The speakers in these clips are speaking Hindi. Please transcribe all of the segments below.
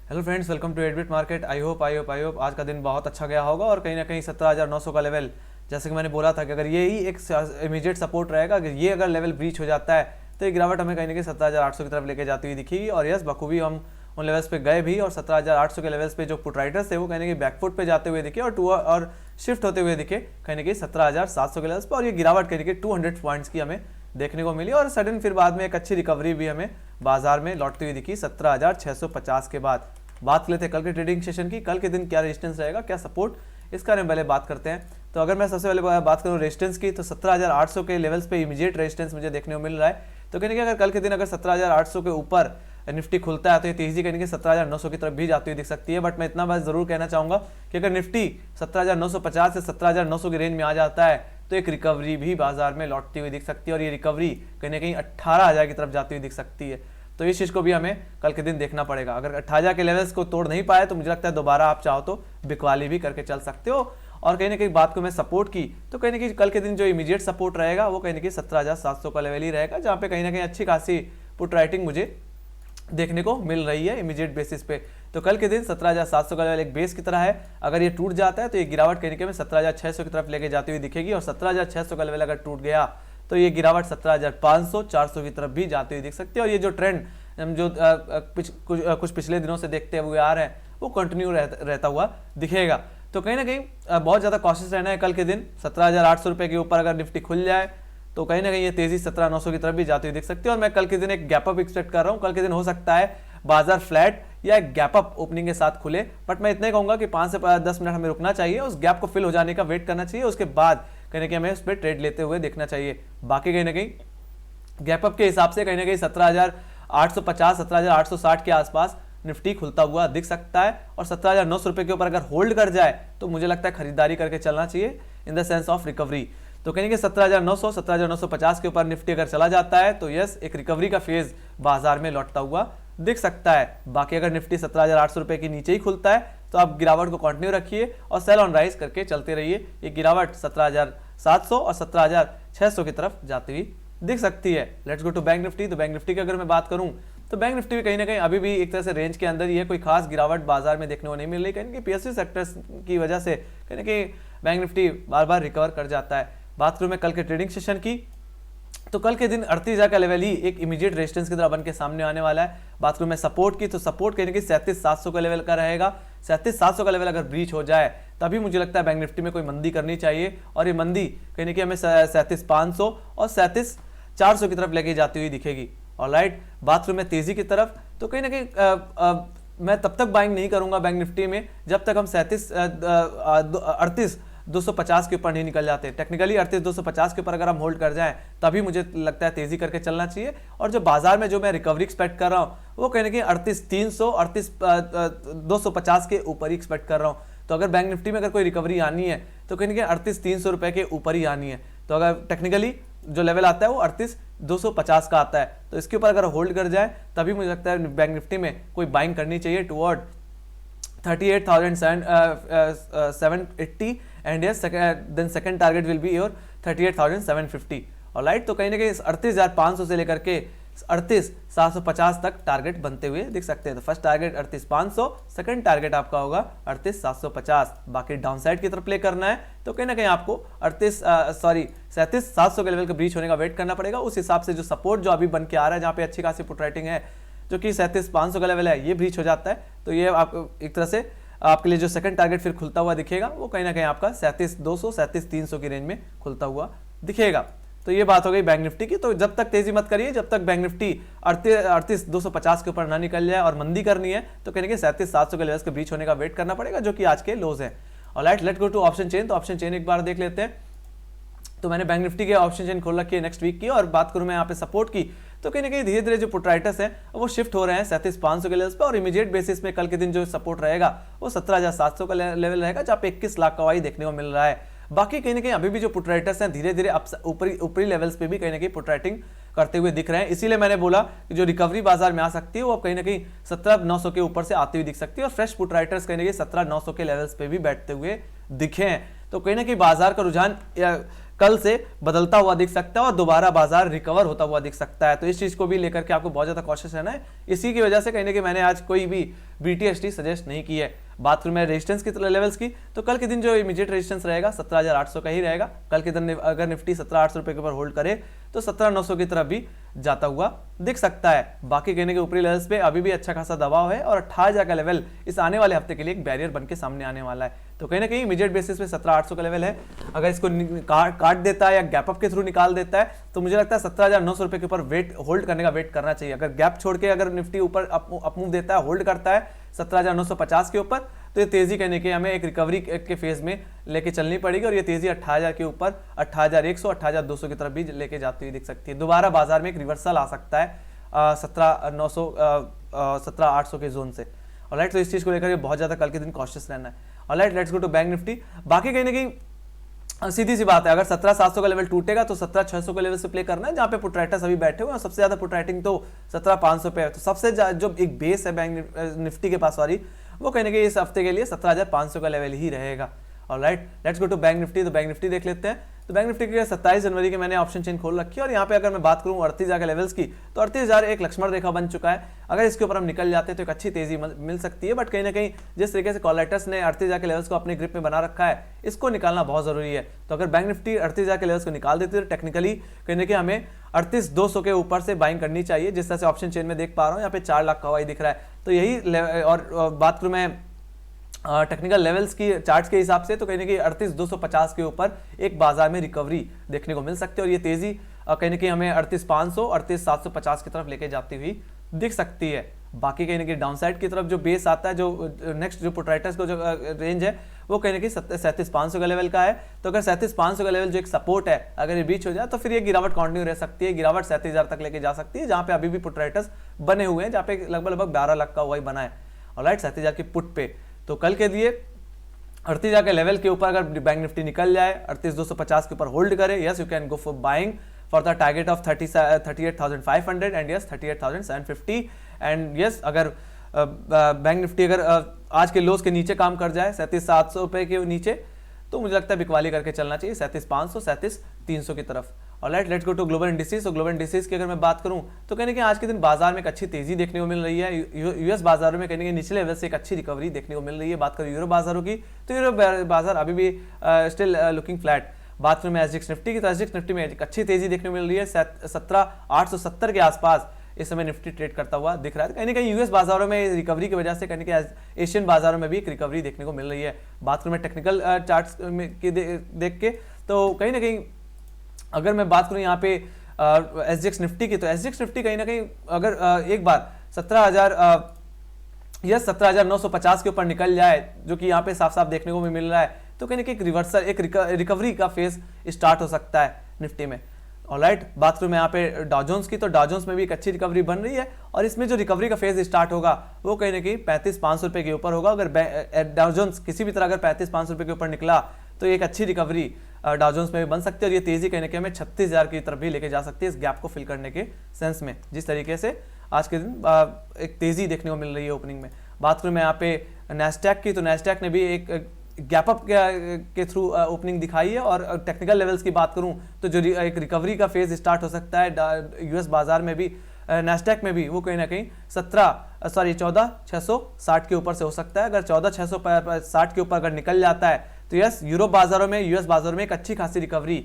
Hello friends, welcome to Adbit market. I hope आज का दिन बहुत अच्छा गया होगा और कहीं ना कहीं 17,900 का लेवल, जैसे कि मैंने बोला था कि अगर ये ही एक इमीडिएट सपोर्ट रहेगा, अगर लेवल ब्रीच हो जाता है तो ये गिरावट हमें कहीं ना कहीं 17,800 की तरफ लेके जाती हुई दिखेगी। और यस, बखूबी हम उन लेवल्स पे गए भी और 17,800 के लेवल्स पे जो पुट राइटर्स थे वो कहीं ना कहीं बैकफुट पे जाते हुए दिखे और शिफ्ट होते हुए दिखे कहीं ना कहीं 17,700 के लेवल्स पे। और ये गिरावट कहीं ना कहीं 200 पॉइंट्स की हमें देखने को मिली और सडन फिर बाद में एक अच्छी रिकवरी भी हमें बाजार में लौटती हुई दिखी 17,650 के बाद। बात कर लेते हैं कल के ट्रेडिंग सेशन की। कल के दिन क्या रेजिस्टेंस रहेगा, क्या सपोर्ट, इसका हम पहले बात करते हैं। तो अगर मैं सबसे पहले बात करूं रेजिस्टेंस की, तो 17,800 के लेवल्स पे इमीडिएट रेजिस्टेंस मुझे देखने को मिल रहा है। तो कहने कि अगर कल के दिन अगर 17,800 के ऊपर निफ्टी खुलता है तो ये तेजी कहने की 17,900 की तरफ भी जाती हुई दिख सकती है। बट मैं इतना बात जरूर कहना चाहूंगा कि अगर निफ्टी 17,950 से 17,900 की रेंज में आ जाता है तो एक रिकवरी भी बाजार में लौटती हुई दिख सकती है और ये रिकवरी कहीं ना कहीं 18,000 की तरफ जाती हुई दिख सकती है। तो इस चीज को भी हमें कल के दिन देखना पड़ेगा। अगर 18,000 के लेवल्स को तोड़ नहीं पाए तो मुझे लगता है दोबारा आप चाहो तो बिकवाली भी करके चल सकते हो। और कहीं ना कहीं बात को मैं सपोर्ट की तो कहीं ना कहीं कल के दिन जो इमीडिएट सपोर्ट रहेगा वो कहीं ना कहीं 17,700 का लेवल ही रहेगा, जहां पे कहीं ना कहीं अच्छी खासी पुट राइटिंग मुझे देखने को मिल रही है इमीडिएट बेसिस पे। तो कल के दिन 17,700 का लेवल एक बेस की तरह है। अगर ये टूट जाता है तो ये गिरावट कहीं ना कहीं 17,600 की तरफ लेके जाती हुई दिखेगी और 17,600 का लेवल अगर टूट गया तो ये गिरावट 17,500 400 की तरफ भी जाती हुई दिख सकती है। और ये जो ट्रेंड हम जो कुछ पिछले दिनों से देखते हुए आ रहे हैं वो कंटिन्यू रहता हुआ दिखेगा। तो कहीं ना कहीं बहुत ज़्यादा कॉशियस रहना है कल के दिन। 17,800 रुपये के ऊपर अगर निफ्टी खुल जाए तो कहीं ना कहीं ये तेजी 17,900 की तरफ भी जाती हुई दिख सकती है। और मैं कल के दिन एक गैप अप एक्सपेक्ट कर रहा हूँ। कल के दिन हो सकता है बाजार फ्लैट या एक गैप अप ओपनिंग के साथ खुले, बट मैं इतना ही कहूंगा कि 5 से 10 मिनट हमें रुकना चाहिए, उस गैप को फिल हो जाने का वेट करना चाहिए, उसके बाद कहीं ना कहीं हमें उस पर ट्रेड लेते हुए देखना चाहिए। बाकी कहीं ना कहीं गैप अप के हिसाब से कहीं ना कहीं 17,850 17,860 के आसपास निफ्टी खुलता हुआ दिख सकता है। और 17,900 रुपये के ऊपर अगर होल्ड कर जाए तो मुझे लगता है खरीदारी करके चलना चाहिए in the sense of recovery. तो कहेंगे 17,900 17,950 के ऊपर निफ्टी अगर चला जाता है तो यस, एक रिकवरी का फेज बाजार में लौटता हुआ दिख सकता है। बाकी अगर निफ्टी 17,800 रुपये के नीचे ही खुलता है तो आप गिरावट को कंटिन्यू रखिए और सेल ऑन राइज करके चलते रहिए। ये गिरावट 17,700 और 17,600 की तरफ जाती हुई दिख सकती है। Let's go to bank nifty. तो बैंक निफ्टी की अगर मैं बात करूं तो बैंक निफ्टी भी कहीं ना कहीं अभी भी एक तरह से रेंज के अंदर ही है, कोई खास गिरावट बाजार में देखने को नहीं मिल रही। कहीं कि पीएसयू सेक्टर्स की वजह से कहीं ना कहीं बैंक निफ्टी बार बार रिकवर कर जाता है। बात करूं मैं कल के ट्रेडिंग सेशन की तो कल के दिन 38,000 का लेवल ही एक इमीडिएट रेजिस्टेंस की तरह बन के सामने आने वाला है। बात करूं मैं सपोर्ट की तो सपोर्ट कहीं कि 37,700 का लेवल का रहेगा। 37,700 का लेवल अगर ब्रीच हो जाए तभी मुझे लगता है बैंक निफ्टी में कोई मंदी करनी चाहिए और ये मंदी कहीं ना कहीं हमें 37,500 और 37,400 की तरफ लेके जाती हुई दिखेगी। ऑलराइट, बात करूं मैं तेजी की तरफ तो कहीं ना कहीं मैं तब तक बाइंग नहीं करूंगा बैंक निफ्टी में जब तक हम 38,250 के ऊपर नहीं निकल जाते। टेक्निकली 38,250 के ऊपर अगर हम होल्ड कर जाएं तभी मुझे लगता है तेजी करके चलना चाहिए। और जो बाजार में जो मैं रिकवरी एक्सपेक्ट कर रहा हूं वो कहीं ना कहीं 38,300 38,250 के ऊपर ही एक्सपेक्ट कर रहा हूं। तो अगर बैंक निफ्टी में अगर कोई रिकवरी आनी है तो कहीं ना कहीं 38,300 रुपए के ऊपर ही आनी है। तो अगर टेक्निकली जो लेवल आता है वो 38,250 का आता है, तो इसके ऊपर अगर होल्ड कर जाए तभी मुझे लगता है बैंक निफ्टी में कोई बाइंग करनी चाहिए toward 38,780 and yes then second target will be your 38,750। Alright, तो कहीं ना कहीं 38,500 से लेकर के 38,750 तक टारगेट बनते हुए दिख सकते हैं। तो फर्स्ट टारगेट 38,500, सेकंड टारगेट आपका होगा 38,750। बाकी डाउन साइड की तरफ प्ले करना है तो कहीं ना कहीं आपको 37,700 के लेवल का ब्रीच होने का वेट करना पड़ेगा। उस हिसाब से जो सपोर्ट जो अभी बन के आ रहा है जहां पे अच्छी खासी पुट राइटिंग है जो कि 37,500 का लेवल है, ये ब्रीच हो जाता है तो ये आप एक तरह से आपके लिए जो सेकंड टारगेट फिर खुलता हुआ दिखेगा वो कहीं ना कहीं आपका 37,200 37,300 की रेंज में खुलता हुआ दिखेगा। तो ये बात हो गई बैंक निफ्टी की। तो जब तक तेजी मत करिए जब तक बैंक निफ्टी 38,250 के ऊपर ना निकल जाए और मंदी करनी है तो कहीं ना कहीं 37,700 के लेवल्स के ब्रीच होने का वेट करना पड़ेगा जो कि आज के लोज है। Alright, let's go to option chain. तो ऑप्शन चेन एक बार देख लेते हैं। तो मैंने बैंक निफ्टी के ऑप्शन चेन खोल रखी है नेक्स्ट वीक की। और बात करूं मैं यहाँ पे सपोर्ट की तो कहीं ना कहीं धीरे धीरे जो पुट राइटर्स है वो शिफ्ट हो रहे हैं 37,500 के लेवल्स पे और इमीडिएट बेसिस पे कल के दिन जो सपोर्ट रहेगा वो 17,700 का लेवल रहेगा जहाँ पे 21 लाख का वाई देखने को मिल रहा है। बाकी कहीं ना कहीं अभी भी जो पुट राइटर्स हैं धीरे धीरे ऊपरी लेवल्स पे भी कहीं ना कहीं पुट राइटिंग करते हुए दिख रहे हैं। इसीलिए मैंने बोला कि जो रिकवरी बाजार में आ सकती है वो अब कहीं ना कहीं 17,900 के ऊपर से आती हुई दिख सकती है, और फ्रेश पुट राइटर्स कहीं ना कहीं 17,900 के लेवल्स पे भी बैठते हुए दिखे हैं। तो कहीं ना कहीं बाजार का रुझान कल से बदलता हुआ दिख सकता है और दोबारा बाजार रिकवर होता हुआ दिख सकता है। तो इस चीज को भी लेकर के आपको बहुत ज्यादा कॉशियस रहना है। इसी की वजह से कहीं ना कहीं मैंने आज कोई भी BTST सजेस्ट नहीं की है। बात करूं मैं रेजिस्टेंस की लेवल्स की, तो कल के दिन जो इमीडिएट रेजिस्टेंस रहेगा 17,800 का ही रहेगा। कल के दिन अगर निफ्टी 17,800 रुपए के ऊपर होल्ड करे तो 17,900 की तरफ भी जाता हुआ दिख सकता है। बाकी कहने के ऊपरी लेवल्स पे अभी भी अच्छा खासा दबाव है, और 18,000 का लेवल इस आने वाले हफ्ते के लिए एक बैरियर बन के सामने आने वाला है। तो कहीं ना कहीं इमीडिएट बेसिस पे 17,800 का लेवल है, अगर इसको काट देता है या गैप अप के थ्रू निकाल देता है तो मुझे लगता है 17,900 रुपए के ऊपर वेट होल्ड करने का वेट करना चाहिए। अगर गैप छोड़ के अगर निफ्टी ऊपर अपमूव देता है, होल्ड करता है 17,950 के ऊपर, तो ये तेजी कहने के हमें एक रिकवरी के फेज में लेके चलनी पड़ेगी, और ये तेजी 18,000 के ऊपर 18,100 18,200 की तरफ भी लेके जाती हुई दिख सकती है। दोबारा बाजार में एक रिवर्सल आ सकता है 17,900 17,800 के जोन से। ऑलराइट, तो इस चीज को लेकर बहुत ज्यादा कल के दिन कॉशियस रहना है। Alright, let's go to bank nifty. बाकी कहीं ना कहीं सीधी सी बात है, अगर 17,700 का लेवल टूटेगा तो 17,600 के लेवल से प्ले करना है, जहां पे पुट राइटर्स अभी बैठे हुए हैं। सबसे ज्यादा पुट राइटिंग तो 17,500 पे है। तो सबसे जो एक बेस है बैंक निफ्टी के पास वाली, वो कहीं ना कहीं इस हफ्ते के लिए 17,500 का लेवल ही रहेगा। Alright, let's go to bank nifty. तो बैंक निफ्टी देख लेते हैं। तो बैंक निफ्टी के 27 जनवरी के मैंने ऑप्शन चेन खोल रखी है, और यहाँ पे अगर मैं बात करूँ 38,000 के लेवल्स की, तो 38,000 एक लक्ष्मण रेखा बन चुका है। अगर इसके ऊपर हम निकल जाते हैं तो एक अच्छी तेजी मिल सकती है, बट कहीं ना कहीं जिस तरीके से कॉलराइटर्स ने 38,000 के लेवल्स को अपने ग्रिप में बना रखा है, इसको निकालना बहुत जरूरी है। तो अगर बैंक निफ्टी 38,000 के लेवल्स को निकाल देती है तो टेक्निकली कहीं ना कहीं हमें 38,200 के ऊपर से बाइंग करनी चाहिए। जिस तरह से ऑप्शन चेन में देख पा रहा हूँ, यहाँ पे 4 लाख का हवाई दिख रहा है। तो यही और बात करूँ मैं टेक्निकल लेवल्स की चार्ट्स के हिसाब से, तो कहीं ना कहीं 38,250 के ऊपर एक बाजार में रिकवरी देखने को मिल सकती है, और ये तेजी कहीं ना कहीं हमें 38,500 38,750 की तरफ लेके जाती हुई दिख सकती है। बाकी कहीं ना कहीं डाउनसाइड की तरफ जो बेस आता है, जो नेक्स्ट जो पुट राइटर्स को जो रेंज है, वो कहीं ना कहीं 37,500 का लेवल का है। तो अगर 37,500 का लेवल जो एक सपोर्ट है, अगर ये बीच हो जाए तो फिर ये गिरावट कंटिन्यू रह सकती है। गिरावट 37,000 तक लेके जा सकती है, जहां पे अभी भी पुट राइटर्स बने हुए हैं, जहां पे लगभग 12 लाख का वही बना है। ऑलराइट, 37,000 की पुट पे। तो कल के लिए 38,000 के लेवल के ऊपर अगर बैंक निफ्टी निकल जाए, 38,250 के ऊपर होल्ड करे, yes you can go for buying for the target of 38,500 and yes 38,750 and yes अगर बैंक निफ्टी अगर आज के लोस के नीचे काम कर जाए 37,700 रुपए के नीचे, तो मुझे लगता है बिकवाली करके चलना चाहिए 37,500 37,300 की तरफ। Alright, let's go to global indices. तो ग्लोबल इंडिसेस की अगर मैं बात करूं तो कहने के आज के दिन बाजार में एक अच्छी तेजी देखने को मिल रही है। यूएस बाजारों में कहने के निचले लेवल से एक अच्छी रिकवरी देखने को मिल रही है। बात करूं यूरो बाजारों की, तो यूरो बाजार अभी भी स्टिल लुकिंग फ्लैट। बात करूं मैं एसजीएक्स निफ्टी की, तो एसजीएक्स निफ्टी में एक अच्छी तेजी देखने को मिल रही है। 17,870 के आसपास इस समय निफ्टी ट्रेड करता हुआ दिख रहा है। कहीं ना कहीं यूएस बाजारों में रिकवरी की वजह से कहीं ना कहीं एशियन बाजारों में भी एक रिकवरी देखने को मिल रही है। बात करूं मैं टेक्निकल चार्ट्स की देख के, तो कहीं ना कहीं अगर मैं बात करूं यहाँ पे एसजीएक्स निफ्टी की, तो एसजीएक्स निफ्टी कहीं ना कहीं अगर एक बार 17,950 के ऊपर निकल जाए, जो कि यहाँ पे साफ साफ देखने को भी मिल रहा है, तो कहीं ना कहीं एक रिवर्सल एक रिकवरी का फेज स्टार्ट हो सकता है निफ्टी में। ऑलराइट, बात करूं मैं यहाँ पे डाउ जोन्स की, तो डाउ जोन्स में भी एक अच्छी रिकवरी बन रही है, और इसमें जो रिकवरी का फेज स्टार्ट होगा वो कहीं ना कहीं 35,500 रुपए के ऊपर होगा। अगर डाउ जोन्स किसी भी तरह अगर 35,500 रुपए के ऊपर निकला तो एक अच्छी रिकवरी डाउ जोन्स में भी बन सकती है, और ये तेजी कहने के हमें 36,000 की तरफ भी लेके जा सकती है इस गैप को फिल करने के सेंस में, जिस तरीके से आज के दिन एक तेजी देखने को मिल रही है ओपनिंग में। बात करूं मैं यहाँ पे नैस्डैक की, तो नैस्डैक ने भी एक गैप अप के थ्रू ओपनिंग दिखाई है, और टेक्निकल लेवल्स की बात करूं तो जो एक रिकवरी का फेज स्टार्ट हो सकता है यूएस बाजार में भी, नैस्डैक में भी, वो कहीं ना कहीं 14,660 के ऊपर से हो सकता है। अगर 14,660 के ऊपर अगर निकल जाता है तो यस यूरोप बाजारों में यूएस बाजारों में एक अच्छी खासी रिकवरी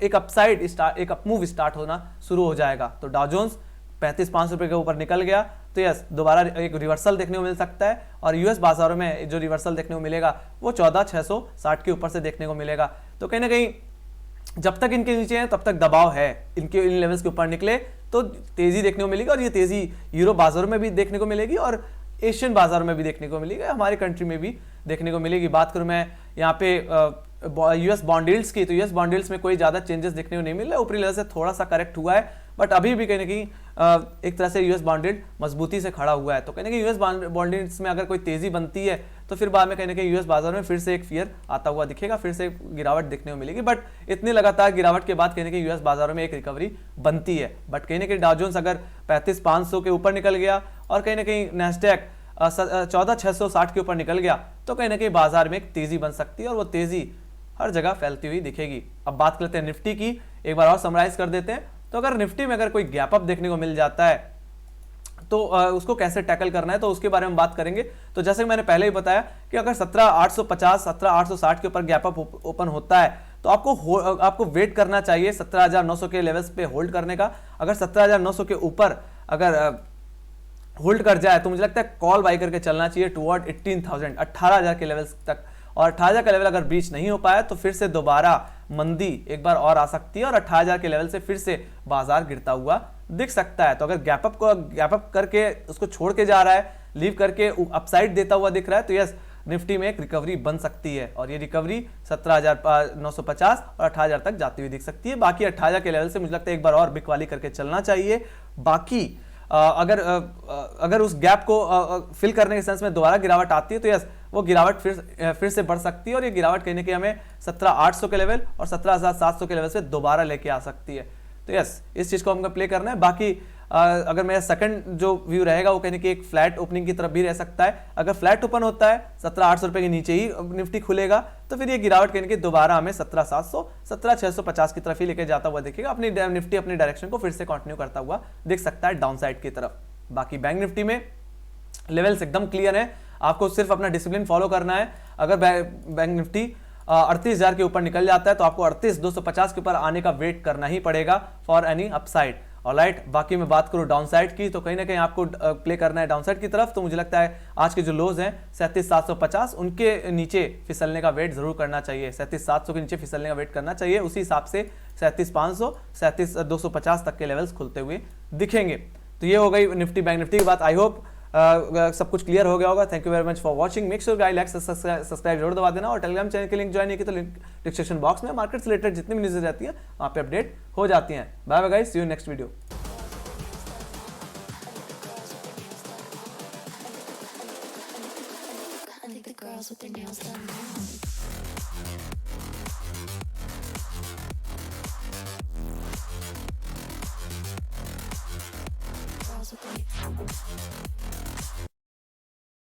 एक अपसाइड एक अपमूव स्टार्ट होना शुरू हो जाएगा। तो डाउ जोन्स 35,500 रुपए के ऊपर निकल गया तो यस दोबारा एक रिवर्सल देखने को मिल सकता है, और यूएस बाजारों में जो रिवर्सल देखने को मिलेगा वो 14,660 के ऊपर से देखने को मिलेगा। तो कहीं ना कहीं जब तक इनके नीचे हैं तब तक दबाव है, इनके इन लेवल्स के ऊपर निकले तो तेजी देखने को मिलेगी, और ये तेजी यूरो बाजारों में भी देखने को मिलेगी और एशियन बाजारों में भी देखने को मिलेगी, हमारे कंट्री में भी देखने को मिलेगी। बात करूं मैं यहाँ पे यूएस बॉन्ड यील्ड्स की, तो यूएस बॉन्ड यील्ड्स में कोई ज्यादा चेंजेस देखने को नहीं मिल रहा है, ऊपरी लेवल से थोड़ा सा करेक्ट हुआ है, बट अभी भी कहीं ना कहीं एक तरह से यूएस बॉन्ड यील्ड मजबूती से खड़ा हुआ है। तो कहीं ना कहीं यूएस बॉन्ड यील्ड्स में अगर कोई तेजी बनती है तो फिर बाद में कहीं ना कहीं यूएस बाजार में फिर से एक फियर आता हुआ दिखेगा, फिर से गिरावट देखने को मिलेगी। बट इतनी लगातार गिरावट के बाद कहीं ना कहीं यूएस बाजारों में एक रिकवरी बनती है। बट कहीं ना कहीं डाउ जोन्स अगर 35,500 के ऊपर निकल गया और कहीं ना कहीं नैस्डैक 14,660 के ऊपर निकल गया तो कहीं ना कहीं बाजार में एक तेजी बन सकती है और वो तेजी हर जगह फैलती हुई दिखेगी। अब बात करते हैं निफ्टी की, एक बार और समराइज कर देते हैं। तो अगर निफ्टी में अगर कोई गैप अप देखने को मिल जाता है तो उसको कैसे टैकल करना है तो उसके बारे में बात करेंगे। तो जैसे कि मैंने पहले ही बताया कि अगर 17,850 17,860 के ऊपर गैप अप ओपन होता है तो आपको वेट करना चाहिए 17,900 के लेवल्स पे होल्ड करने का। अगर 17,900 के ऊपर अगर होल्ड कर जाए तो मुझे लगता है कॉल बाई करके चलना चाहिए टुवर्ड 18,000 18,000 के लेवल्स तक। और 18,000 का लेवल अगर ब्रीच नहीं हो पाया तो फिर से दोबारा मंदी एक बार और आ सकती है और 18,000 के लेवल से फिर से बाजार गिरता हुआ दिख सकता है। तो अगर गैप अप करके उसको छोड़ के जा रहा है, लीव करके अपसाइड देता हुआ दिख रहा है तो यस निफ्टी में एक रिकवरी बन सकती है और ये रिकवरी 17,950 और 18,000 तक जाती हुई दिख सकती है। बाकी 18,000 के लेवल से मुझे लगता है एक बार और बिकवाली करके चलना चाहिए। बाकी अगर उस गैप को फिल करने के सेंस में दोबारा गिरावट आती है तो यस वो गिरावट फिर से बढ़ सकती है और ये गिरावट कहने की हमें 17,800 के लेवल और 17,700 के लेवल से दोबारा लेके आ सकती है। तो यस इस चीज को हमको प्ले करना है। बाकी अगर मेरा सेकंड जो व्यू रहेगा वो कहने की एक फ्लैट ओपनिंग की तरफ भी रह सकता है। अगर फ्लैट ओपन होता है 17,800 रुपए के नीचे ही निफ्टी खुलेगा तो फिर ये गिरावट कहने की दोबारा हमें 17,700 17,650 की तरफ ही लेके जाता हुआ दिखेगा। अपनी निफ्टी अपनी डायरेक्शन को फिर से कंटिन्यू करता हुआ दिख सकता है डाउन साइड की तरफ। बाकी बैंक निफ्टी में लेवल्स एकदम क्लियर है, आपको सिर्फ अपना डिसिप्लिन फॉलो करना है। अगर बैंक निफ्टी 38,000 के ऊपर निकल जाता है तो आपको 38,250 के ऊपर आने का वेट करना ही पड़ेगा फॉर एनी अपसाइड। ऑलराइट, बाकी मैं बात करूं डाउन साइड की तो कहीं ना कहीं आपको प्ले करना है डाउन साइड की तरफ। तो मुझे लगता है आज के जो लोज हैं 37,750 उनके नीचे फिसलने का वेट जरूर करना चाहिए। 37,700 के नीचे फिसलने का वेट करना चाहिए। उसी हिसाब से 37,500 37,250 तक के लेवल्स खुलते हुए दिखेंगे। तो ये हो गई निफ्टी बैंक निफ्टी की बात। आई होप सब कुछ क्लियर हो गया होगा। Thank you very much for watching. Make sure guys like subscribe जरूर दबा देना और टेलीग्राम चैनल के लिंक ज्वाइन नहीं की तो लिंक डिस्क्रिप्शन बॉक्स में मार्केट से रिलेटेड जितनी भी न्यूज़ रहती है वहाँ पे अपडेट हो जाती हैं। Bye bye guys, see you next video. With their nails done now. Girls with their